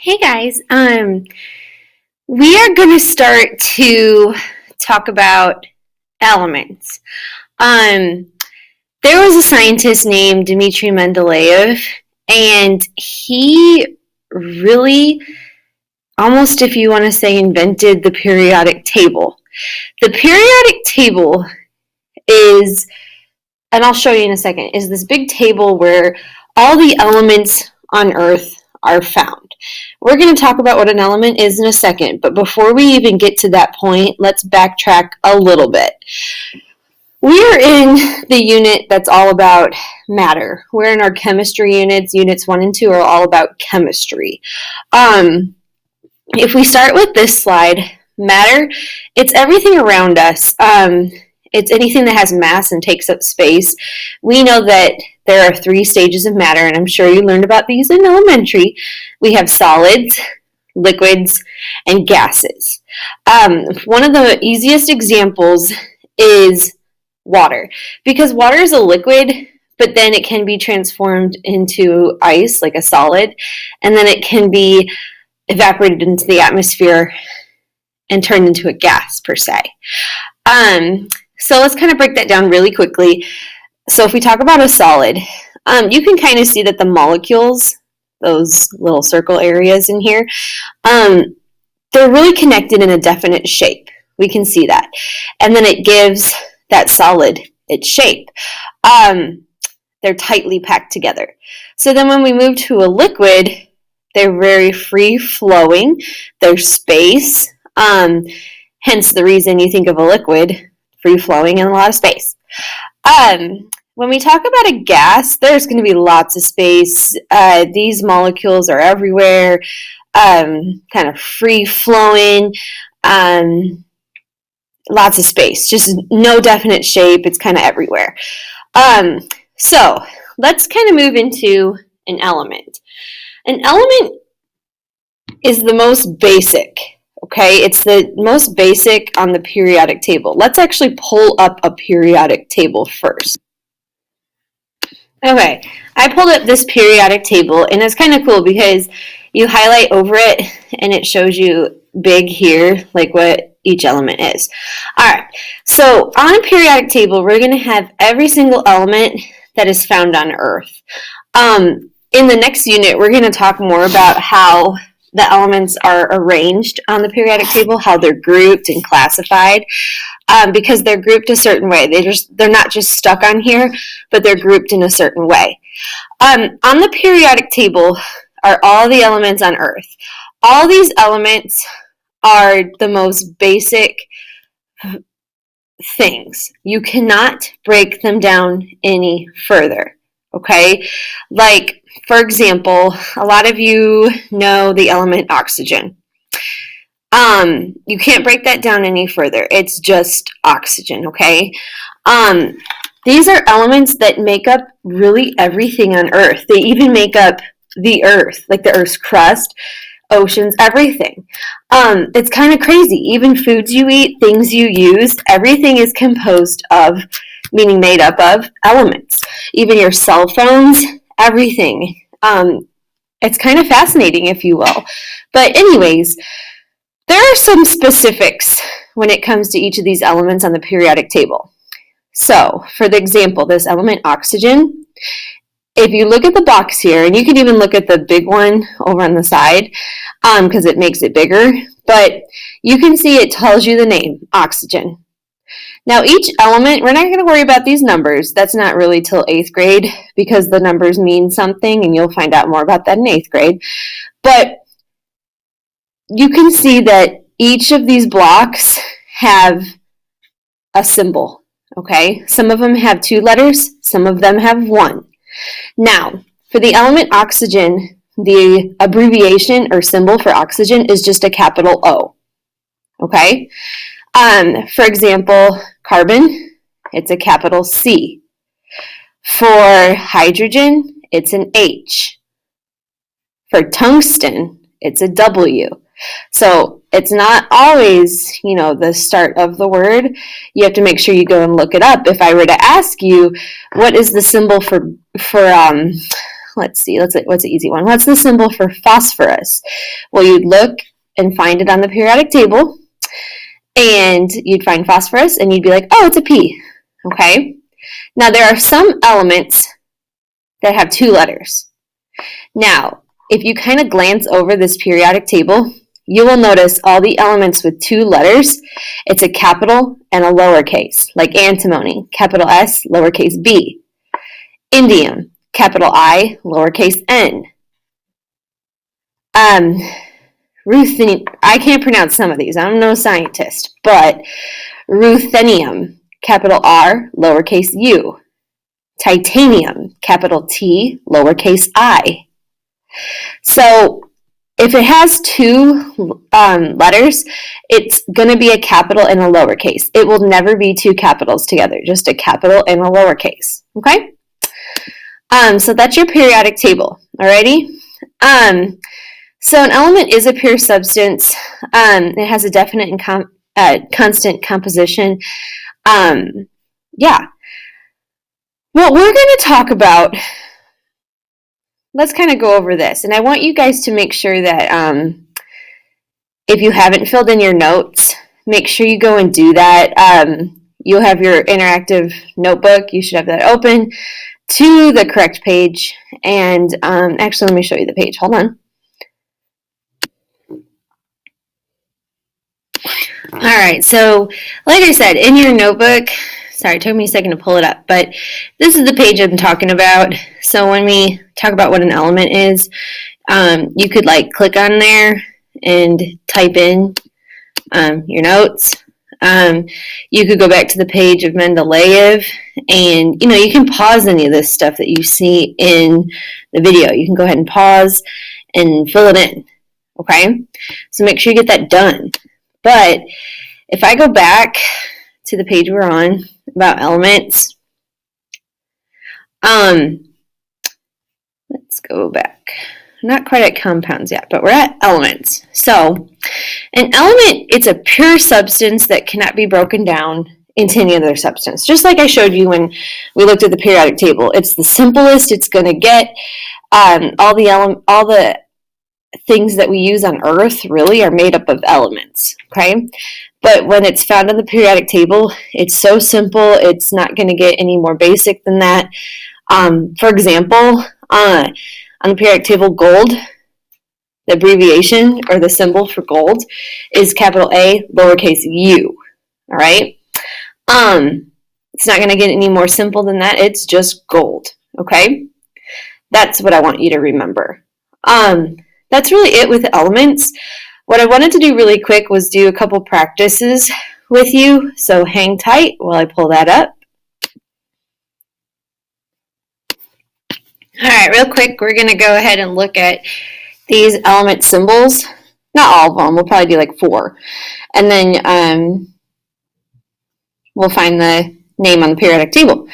Hey guys, we are going to start to talk about elements. Um, there was a scientist named Dmitry Mendeleev, and he really, almost if you want to say, invented the periodic table. The periodic table is, and I'll show you in a second, is this big table where all the elements on Earth are found. We're going to talk about what an element is in a second, but before we even get to that point, let's backtrack a little bit. We're in the unit that's all about matter. We're in our chemistry units. Units 1 and 2 are all about chemistry. If we start with this slide, matter, it's everything around us. It's anything that has mass and takes up space. We know that there are 3 stages of matter, and I'm sure you learned about these in elementary. We have solids, liquids, and gases. One of the easiest examples is water, because water is a liquid, but then it can be transformed into ice, like a solid, and then it can be evaporated into the atmosphere and turned into a gas, per se. So let's kind of break that down really quickly. So if we talk about a solid, you can kind of see that the molecules, those little circle areas in here, they're really connected in a definite shape. We can see that. And then it gives that solid its shape. They're tightly packed together. So then when we move to a liquid, they're very free-flowing. There's space. Hence the reason you think of a liquid, free-flowing and a lot of space. When we talk about a gas, there's going to be lots of space. These molecules are everywhere, kind of free-flowing, lots of space, just no definite shape. It's kind of everywhere. So let's kind of move into an element. An element is the most basic. Okay, it's the most basic on the periodic table. Let's actually pull up a periodic table first. Okay, I pulled up this periodic table, and it's kind of cool because you highlight over it, and it shows you big here, like what each element is. All right, so on a periodic table, we're going to have every single element that is found on Earth. In the next unit, we're going to talk more about how the elements are arranged on the periodic table, how they're grouped and classified, because they're grouped a certain way. They're not just stuck on here, but they're grouped in a certain way. On the periodic table are all the elements on Earth. All these elements are the most basic things. You cannot break them down any further, okay? Like, for example, a lot of you know the element oxygen. You can't break that down any further. It's just oxygen, okay? These are elements that make up really everything on Earth. They even make up the Earth, like the Earth's crust, oceans, everything. It's kind of crazy. Even foods you eat, things you use, everything is composed of, meaning made up of, elements. Even your cell phones, everything. It's kind of fascinating, if you will. But anyways, there are some specifics when it comes to each of these elements on the periodic table. So, for the example, this element oxygen, if you look at the box here, and you can even look at the big one over on the side, because it makes it bigger, but you can see it tells you the name, oxygen. Now each element, we're not going to worry about these numbers. That's not really till 8th grade because the numbers mean something, and you'll find out more about that in 8th grade. But you can see that each of these blocks have a symbol, okay? Some of them have 2 letters, some of them have 1. Now, for the element oxygen, the abbreviation or symbol for oxygen is just a capital O, okay? For example, carbon, it's a capital C. For hydrogen, it's an H. For tungsten, it's a W. So it's not always, the start of the word. You have to make sure you go and look it up. If I were to ask you, what is the symbol for let's see, what's an easy one? What's the symbol for phosphorus? Well, you'd look and find it on the periodic table, and you'd find phosphorus, and you'd be like, oh, it's a P, okay? Now, there are some elements that have 2 letters. Now, if you kind of glance over this periodic table, you will notice all the elements with 2 letters. It's a capital and a lowercase, like antimony, capital S, lowercase b. Indium, capital I, lowercase n. Ruthenium, I can't pronounce some of these. I'm no scientist, but ruthenium, capital R, lowercase u. Titanium, capital T, lowercase I. So if it has 2 letters, it's going to be a capital and a lowercase. It will never be 2 capitals together, just a capital and a lowercase, okay? So that's your periodic table, alrighty? So an element is a pure substance. It has a definite and constant composition. Yeah. What we're going to talk about, let's kind of go over this. And I want you guys to make sure that if you haven't filled in your notes, make sure you go and do that. You'll have your interactive notebook. You should have that open to the correct page. And actually, let me show you the page. Hold on. All right, so like I said, in your notebook, sorry, it took me a second to pull it up, but this is the page I'm talking about. So when we talk about what an element is, you could like click on there and type in your notes. You could go back to the page of Mendeleev, and you can pause any of this stuff that you see in the video. You can go ahead and pause and fill it in, okay? So make sure you get that done. But if I go back to the page we're on about elements, let's go back. Not quite at compounds yet, but we're at elements. So an element, it's a pure substance that cannot be broken down into any other substance. Just like I showed you when we looked at the periodic table. It's the simplest it's going to get. All the things that we use on Earth really are made up of elements, okay? But when it's found on the periodic table, it's so simple, it's not going to get any more basic than that. For example, on the periodic table, gold, the abbreviation or the symbol for gold is capital A, lowercase u, all right? It's not going to get any more simple than that. It's just gold, okay? That's what I want you to remember. That's really it with elements. What I wanted to do really quick was do a couple practices with you, so hang tight while I pull that up. All right, real quick, we're going to go ahead and look at these element symbols. Not all of them, we'll probably do like 4. And then we'll find the name on the periodic table.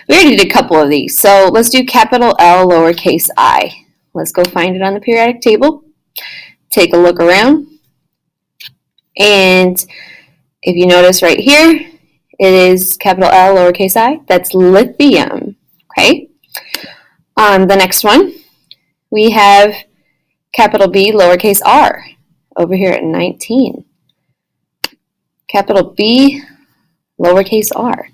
We already did a couple of these, so let's do capital L, lowercase I. Let's go find it on the periodic table. Take a look around. And if you notice right here, it is capital L, lowercase I. That's lithium, okay? The next one, we have capital B, lowercase r, over here at 19. Capital B, lowercase r.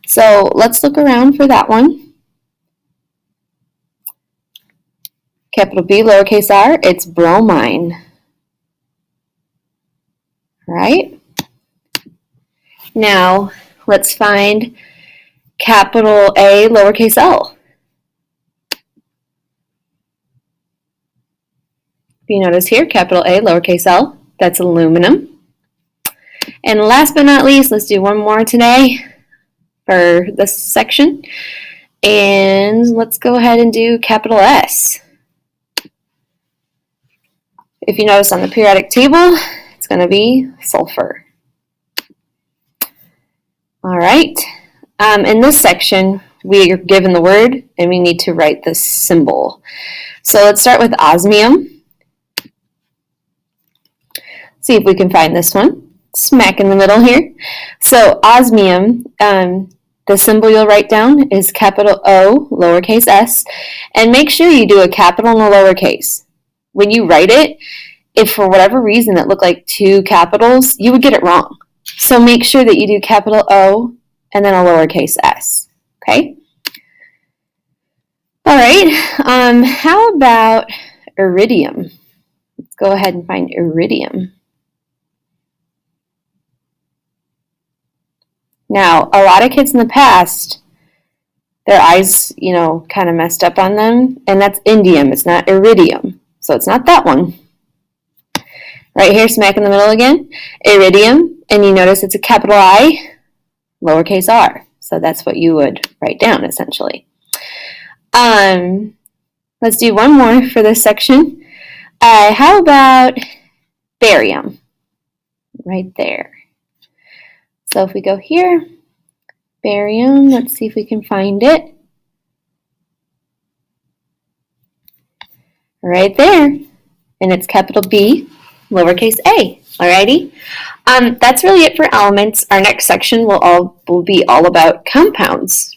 So let's look around for that one. Capital B, lowercase r, it's bromine. Right? Now, let's find capital A, lowercase l. If you notice here, capital A, lowercase l, that's aluminum. And last but not least, let's do one more today for this section. And let's go ahead and do capital S. If you notice on the periodic table, it's going to be sulfur. All right. In this section, we are given the word, and we need to write the symbol. So let's start with osmium. See if we can find this one. Smack in the middle here. So osmium, the symbol you'll write down is capital O, lowercase s, and make sure you do a capital and a lowercase. When you write it, if for whatever reason it looked like two capitals, you would get it wrong. So make sure that you do capital O and then a lowercase s, okay? All right, how about iridium? Let's go ahead and find iridium. Now, a lot of kids in the past, their eyes, kind of messed up on them, and that's indium, it's not iridium. So it's not that one. Right here, smack in the middle again, iridium, and you notice it's a capital I, lowercase r. So that's what you would write down, essentially. Let's do one more for this section. How about barium? Right there. So if we go here, barium, let's see if we can find it. Right there. And it's capital B, lowercase a. Alrighty? That's really it for elements. Our next section will be all about compounds.